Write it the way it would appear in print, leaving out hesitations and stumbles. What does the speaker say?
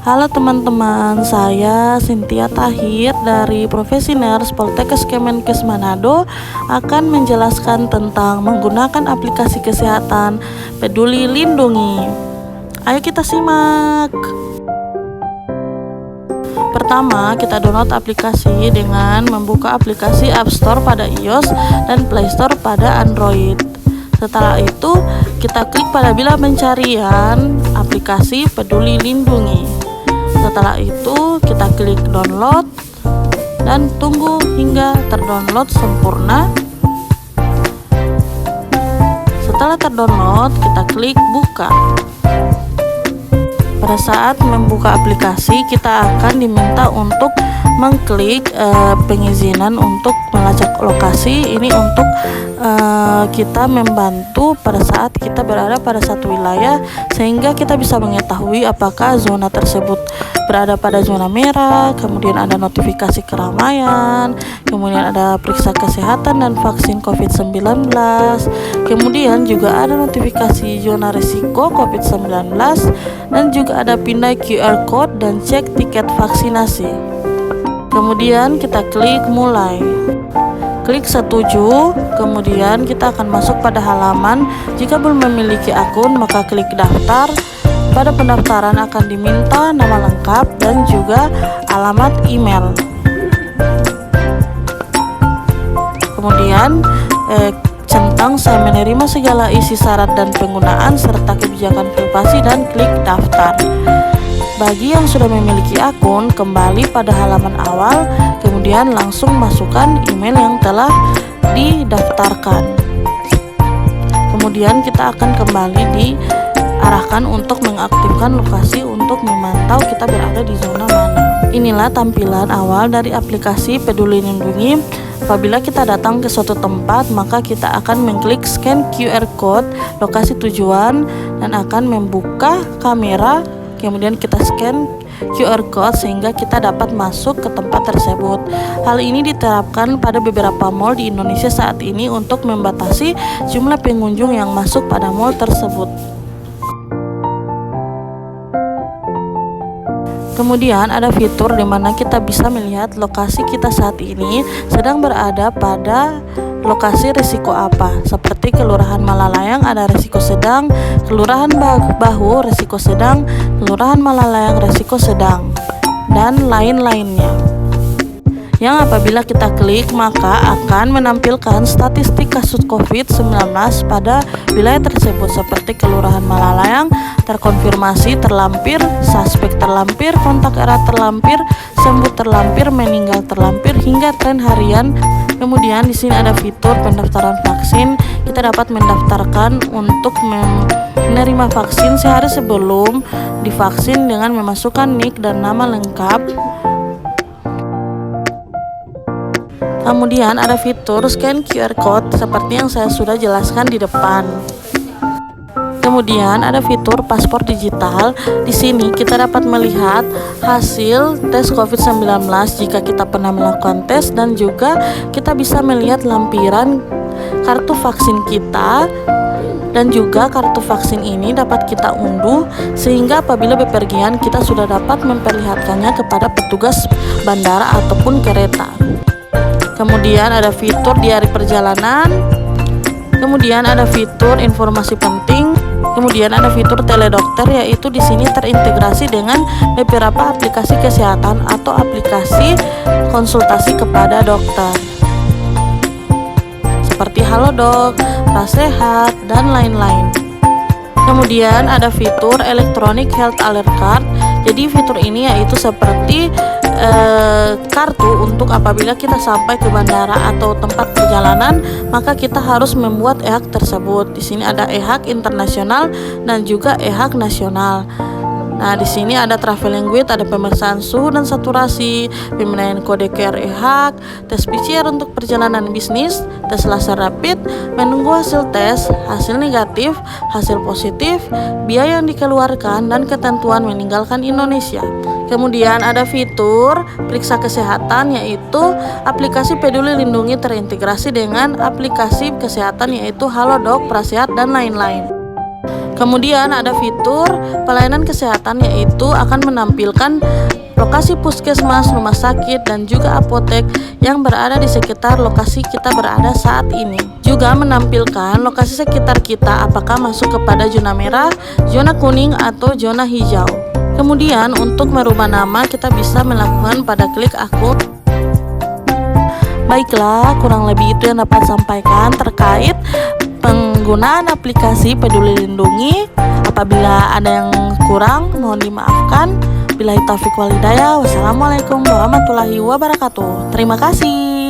Halo teman-teman, saya Cynthia Tahir dari Profesi Ners Poltekkes Kemenkes Manado akan menjelaskan tentang menggunakan aplikasi kesehatan Peduli Lindungi. Ayo kita simak. Pertama, kita download aplikasi dengan membuka aplikasi App Store pada iOS dan Play Store pada Android. Setelah itu, kita klik pada bilah pencarian aplikasi Peduli Lindungi. Setelah itu, kita klik download dan tunggu hingga terdownload sempurna. Setelah terdownload, kita klik buka. Pada saat membuka aplikasi, kita akan diminta untuk mengklik pengizinan untuk melacak lokasi. Ini untuk kita membantu pada saat kita berada pada satu wilayah, sehingga kita bisa mengetahui apakah zona tersebut berada pada zona merah, kemudian ada notifikasi keramaian, kemudian ada periksa kesehatan dan vaksin COVID-19, kemudian juga ada notifikasi zona risiko COVID-19, dan juga ada pindai QR code dan cek tiket vaksinasi. Kemudian kita klik mulai. Klik setuju, kemudian kita akan masuk pada halaman. Jika belum memiliki akun, maka klik daftar. Pada pendaftaran akan diminta nama lengkap dan juga alamat email. Kemudian centang saya menerima segala isi syarat dan penggunaan serta kebijakan privasi dan klik daftar. Bagi yang sudah memiliki akun, kembali pada halaman awal, kemudian langsung masukkan email yang telah didaftarkan. Kemudian kita akan kembali diarahkan untuk mengaktifkan lokasi untuk memantau kita berada di zona mana. Inilah tampilan awal dari aplikasi Peduli Lindungi. Apabila kita datang ke suatu tempat, maka kita akan mengklik scan QR code lokasi tujuan dan akan membuka kamera. Kemudian kita scan QR code sehingga kita dapat masuk ke tempat tersebut. Hal ini diterapkan pada beberapa mall di Indonesia saat ini untuk membatasi jumlah pengunjung yang masuk pada mall tersebut. Kemudian ada fitur di mana kita bisa melihat lokasi kita saat ini sedang berada pada lokasi risiko apa, seperti Kelurahan Malalayang ada risiko sedang, Kelurahan Bahu risiko sedang, Kelurahan Malalayang risiko sedang, dan lain-lainnya. Yang apabila kita klik maka akan menampilkan statistik kasus COVID-19 pada wilayah tersebut, seperti Kelurahan Malalayang terkonfirmasi terlampir, suspek terlampir, kontak erat terlampir, sembuh terlampir, meninggal terlampir, hingga tren harian. Kemudian di sini ada fitur pendaftaran vaksin. Kita dapat mendaftarkan untuk menerima vaksin sehari sebelum divaksin dengan memasukkan nik dan nama lengkap. Kemudian ada fitur scan QR code seperti yang saya sudah jelaskan di depan. Kemudian ada fitur paspor digital. Di sini kita dapat melihat hasil tes COVID-19 jika kita pernah melakukan tes, dan juga kita bisa melihat lampiran kartu vaksin kita, dan juga kartu vaksin ini dapat kita unduh sehingga apabila bepergian kita sudah dapat memperlihatkannya kepada petugas bandara ataupun kereta. Kemudian ada fitur diari perjalanan. Kemudian ada fitur informasi penting. Kemudian ada fitur teledokter, yaitu di sini terintegrasi dengan beberapa aplikasi kesehatan atau aplikasi konsultasi kepada dokter, seperti Halodoc, Prasehat, dan lain-lain. Kemudian ada fitur Electronic Health Alert Card. Jadi fitur ini yaitu seperti kartu untuk apabila kita sampai ke bandara atau tempat perjalanan, maka kita harus membuat e-hak tersebut. Di sini ada e-hak internasional dan juga e-hak nasional. Nah, di sini ada traveling guide, ada pemeriksaan suhu dan saturasi, pemindaian kode QR e-hak, tes PCR untuk perjalanan bisnis, tes laser rapid, menunggu hasil tes, hasil negatif, hasil positif, biaya yang dikeluarkan, dan ketentuan meninggalkan Indonesia. Kemudian ada fitur periksa kesehatan, yaitu aplikasi Peduli Lindungi terintegrasi dengan aplikasi kesehatan yaitu Halodoc, Prasehat, dan lain-lain. Kemudian ada fitur pelayanan kesehatan, yaitu akan menampilkan lokasi puskesmas, rumah sakit, dan juga apotek yang berada di sekitar lokasi kita berada saat ini. Juga menampilkan lokasi sekitar kita apakah masuk kepada zona merah, zona kuning, atau zona hijau. Kemudian untuk merubah nama kita bisa melakukan pada klik akun. Baiklah, kurang lebih itu yang dapat sampaikan terkait penggunaan aplikasi Peduli Lindungi. Apabila ada yang kurang, mohon dimaafkan. Billahi taufiq wal hidayah. Wassalamualaikum warahmatullahi wabarakatuh. Terima kasih.